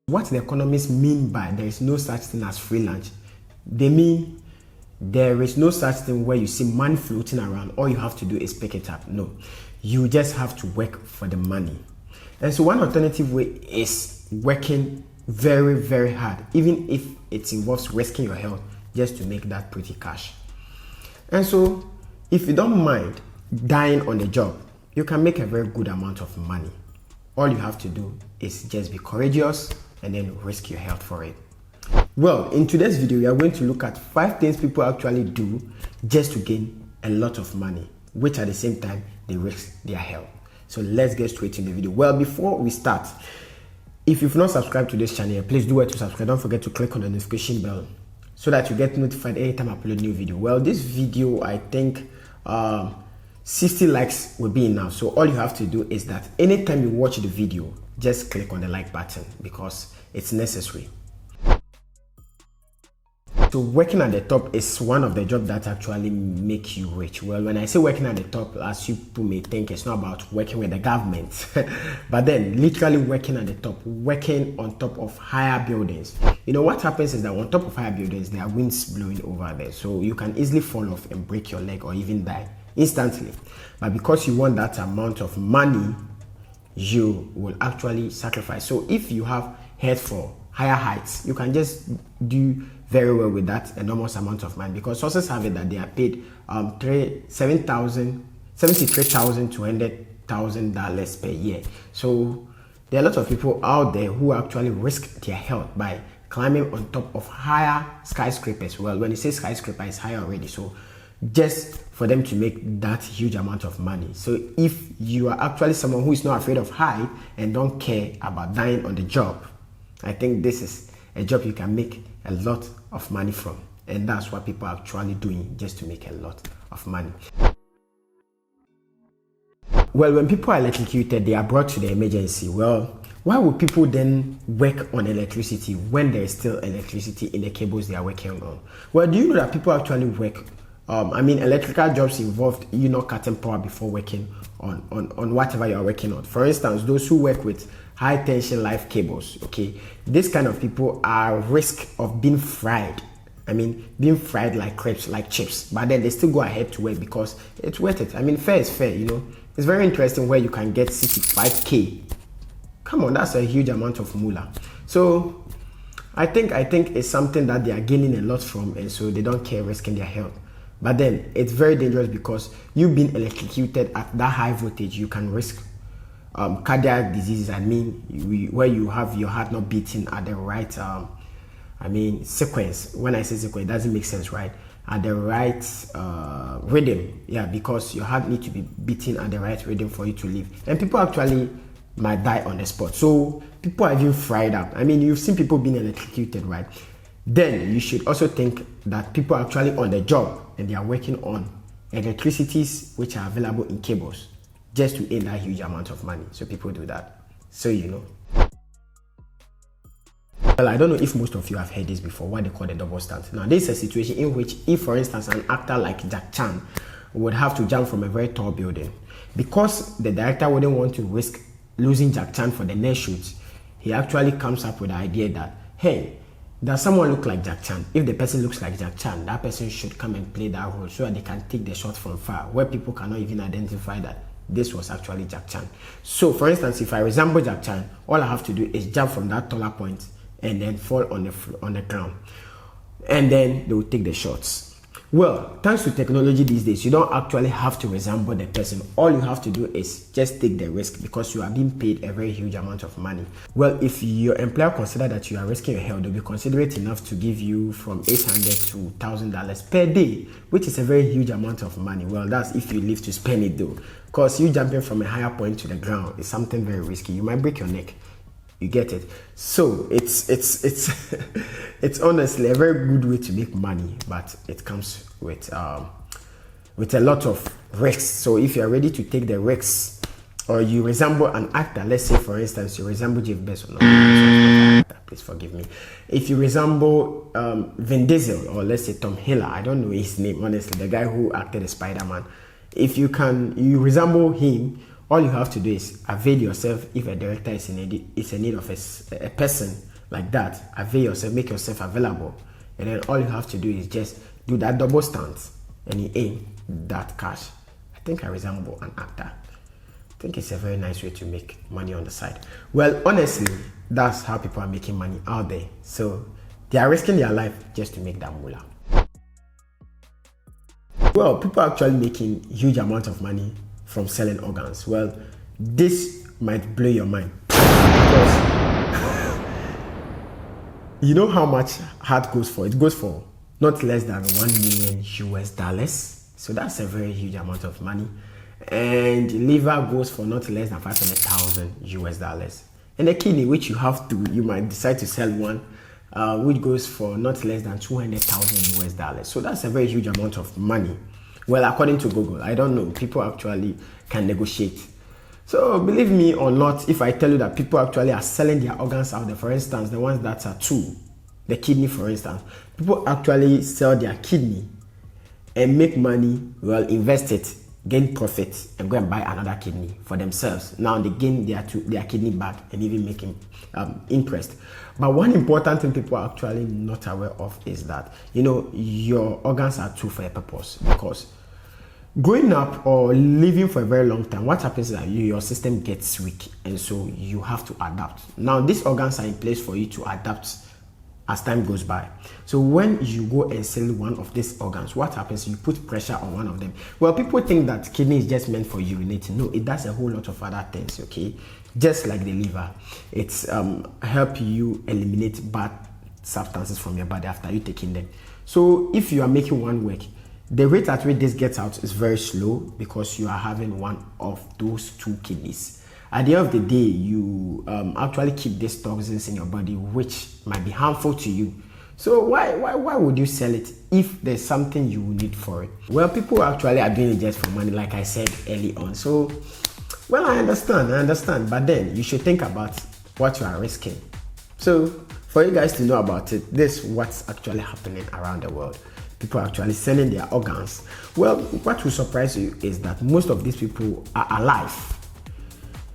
What the economists mean by there is no such thing as free lunch, they mean there is no such thing where you see money floating around, all you have to do is pick it up. No, you just have to work for the money. And so one alternative way is working very, very hard, even if it involves risking your health just to make that pretty cash. And so if you don't mind dying on the job, you can make a very good amount of money. All you have to do is just be courageous and then risk your health for it. Well, in today's video, we are going to look at 5 things people actually do just to gain a lot of money, which at the same time, they risk their health. So let's get straight in the video. Well, before we start, if you've not subscribed to this channel, please do it to subscribe. Don't forget to click on the notification bell so that you get notified anytime I upload a new video. Well, this video, I think 60 likes will be enough. So all you have to do is that anytime you watch the video, just click on the like button because it's necessary. So working at the top is one of the jobs that actually make you rich. Well, when I say working at the top, as you people may think, it's not about working with the government, but then literally working at the top, working on top of higher buildings. You know what happens is that on top of higher buildings, there are winds blowing over there. So you can easily fall off and break your leg or even die instantly. But because you want that amount of money, you will actually sacrifice. So if you have head for higher heights, you can just do very well with that enormous amount of money, because sources have it that they are paid $73,200 per year. So there are a lot of people out there who actually risk their health by climbing on top of higher skyscrapers. Well, when you say skyscraper, it's higher already, so just for them to make that huge amount of money. So if you are actually someone who is not afraid of height and don't care about dying on the job, I think this is a job you can make a lot of money from, and that's what people are actually doing just to make a lot of money. Well, when people are electrocuted, they are brought to the emergency. Well, why would people then work on electricity when there is still electricity in the cables they are working on? Well, do you know that people actually work? Electrical jobs involved you not cutting power before working on whatever you are working on. For instance, those who work with high tension live cables, okay, this kind of people are at risk of being fried. Being fried like crepes, like chips, but then they still go ahead to work because it's worth it. Fair is fair, you know. It's very interesting where you can get 65K. Come on, that's a huge amount of moolah. So I think it's something that they are gaining a lot from, and so they don't care risking their health. But then it's very dangerous because you've been electrocuted at that high voltage. You can risk cardiac diseases. Where you have your heart not beating at the right sequence. When I say sequence, it doesn't make sense, right? At the right rhythm. Yeah, because your heart needs to be beating at the right rhythm for you to live. And people actually might die on the spot. So people are even fried up. You've seen people being electrocuted, right? Then you should also think that people are actually on the job and they are working on electricities which are available in cables just to earn that huge amount of money. So people do that. So you know. Well, I don't know if most of you have heard this before, what they call the double stunt. Now, this is a situation in which, if for instance an actor like Jack Chan would have to jump from a very tall building, because the director wouldn't want to risk losing Jack Chan for the next shoot, he actually comes up with the idea that, hey, does someone look like Jack Chan? If the person looks like Jack Chan, that person should come and play that role so that they can take the shot from far, where people cannot even identify that this was actually Jack Chan. So, for instance, if I resemble Jack Chan, all I have to do is jump from that taller point and then fall on the ground, and then they will take the shots. Well, thanks to technology these days, you don't actually have to resemble the person. All you have to do is just take the risk because you are being paid a very huge amount of money. Well, if your employer consider that you are risking your health, they'll be considerate enough to give you from $800 to $1,000 per day, which is a very huge amount of money. Well, that's if you live to spend it though, because you jumping from a higher point to the ground is something very risky. You might break your neck. You get it? So it's it's honestly a very good way to make money, but it comes with a lot of risks. So if you are ready to take the risks, or you resemble an actor, let's say for instance you resemble Jeff Bezos, please forgive me. If you resemble Vin Diesel, or let's say Tom Hiller, I don't know his name honestly, the guy who acted as Spider-Man. If you resemble him, all you have to do is avail yourself if a director is in need of a person like that, avail yourself, make yourself available, and then all you have to do is just do that double stance and you aim that cash. I think I resemble an actor. I think it's a very nice way to make money on the side. Well, honestly, that's how people are making money out there. So they are risking their life just to make that moolah. Well, people are actually making huge amount of money from selling organs. Well, this might blow your mind because you know how much heart goes for? It goes for not less than $1 million US. So that's a very huge amount of money. And liver goes for not less than 500,000 US. And the kidney, which you might decide to sell one, which goes for not less than 200,000 US. So that's a very huge amount of money. Well, according to Google, I don't know. People actually can negotiate. So believe me or not, if I tell you that people actually are selling their organs out there, for instance, the ones that are two, the kidney, for instance, people actually sell their kidney and make money, well, invest it, gain profit, and go and buy another kidney for themselves. Now they gain their kidney back and even making interest. But one important thing people are actually not aware of is that, your organs are two for a purpose. Because growing up or living for a very long time, what happens is that your system gets weak, and so you have to adapt. Now these organs are in place for you to adapt as time goes by. So when you go and sell one of these organs, what happens? You put pressure on one of them. Well, people think that kidney is just meant for urinating. No, it does a whole lot of other things, okay? Just like the liver, it's help you eliminate bad substances from your body after you taking them. So if you are making one work, the rate at which this gets out is very slow because you are having one of those two kidneys. At the end of the day, you actually keep these toxins in your body, which might be harmful to you. So why would you sell it if there's something you need for it? Well, people actually are doing it just for money, like I said early on. So, well, I understand. But then you should think about what you are risking. So for you guys to know about it, this is what's actually happening around the world. People are actually selling their organs. Well, what will surprise you is that most of these people are alive.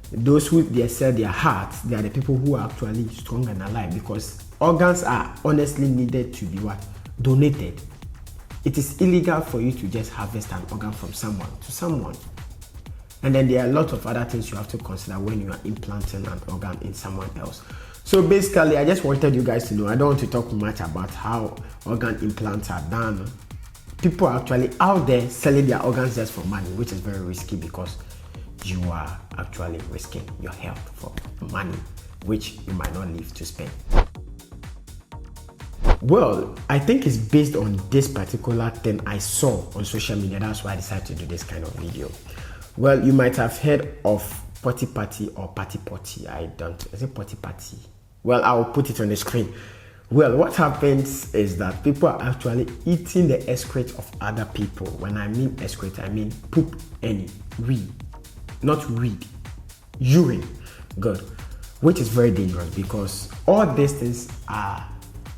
Those who they sell their hearts, they are the people who are actually strong and alive, because organs are honestly needed to be donated. It is illegal for you to just harvest an organ from someone to someone. And then there are a lot of other things you have to consider when you are implanting an organ in someone else. So basically, I just wanted you guys to know, I don't want to talk much about how organ implants are done. People are actually out there selling their organs just for money, which is very risky because you are actually risking your health for money, which you might not live to spend. Well, I think it's based on this particular thing I saw on social media. That's why I decided to do this kind of video. Well, you might have heard of potty party or party potty. I don't. Is it potty party? Well, I'll put it on the screen. Well, what happens is that people are actually eating the excrete of other people. When I mean excrete, I mean poop and wee. Not weed, urine. Good. Which is very dangerous because all these things are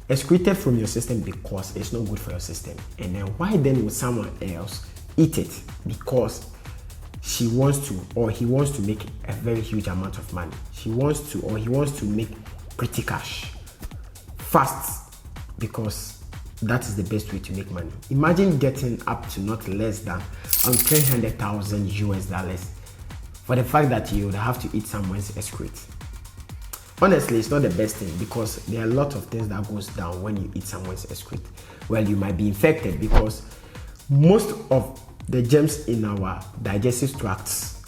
excreted from your system because it's not good for your system. And then why then would someone else eat it? Because she wants to, or he wants to make a very huge amount of money. She wants to, or he wants to make pretty cash fast, because that is the best way to make money. Imagine getting up to not less than 300,000 US for the fact that you would have to eat someone's excrete. Honestly, it's not the best thing because there are a lot of things that goes down when you eat someone's excrete. Well, you might be infected because most of the germs in our digestive tracts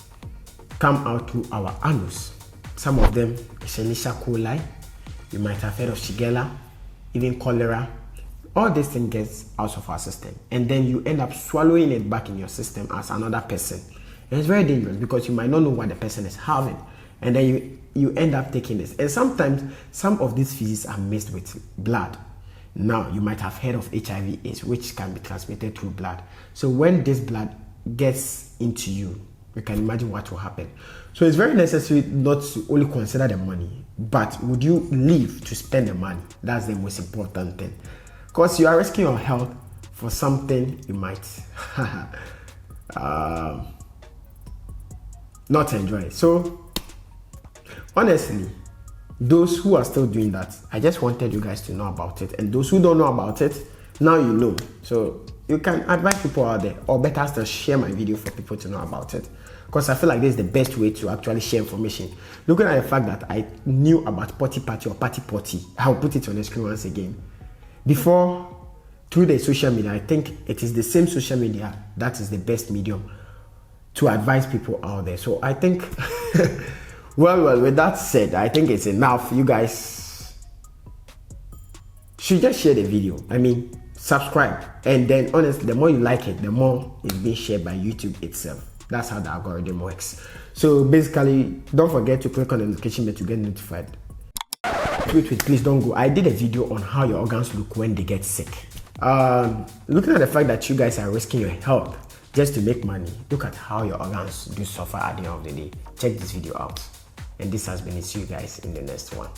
come out through our anus. Some of them, Escherichia coli, you might have heard of Shigella, even cholera. All these things gets out of our system, and then you end up swallowing it back in your system as another person. And it's very dangerous because you might not know what the person is having, and then you end up taking this. And sometimes some of these feces are mixed with blood. Now, you might have heard of HIV/AIDS, which can be transmitted through blood. So when this blood gets into you, you can imagine what will happen. So it's very necessary not to only consider the money, but would you live to spend the money? That's the most important thing. Because you are risking your health for something you might not enjoy. So honestly, those who are still doing that, I just wanted you guys to know about it. And those who don't know about it, now you know. So you can advise people out there, or better still, share my video for people to know about it. Because I feel like this is the best way to actually share information. Looking at the fact that I knew about potty party or party potty, I'll put it on the screen once again. Before, through the social media, I think it is the same social media that is the best medium to advise people out there. So I think, well, with that said, I think it's enough. You guys should just share the video. I mean, subscribe. And then honestly, the more you like it, the more it's being shared by YouTube itself. That's how the algorithm works. So basically, don't forget to click on the notification bell to get notified. Wait, please don't go. I did a video on how your organs look when they get sick. Looking at the fact that you guys are risking your health just to make money, look at how your organs do suffer at the end of the day. Check this video out. And this has been it. See you guys in the next one.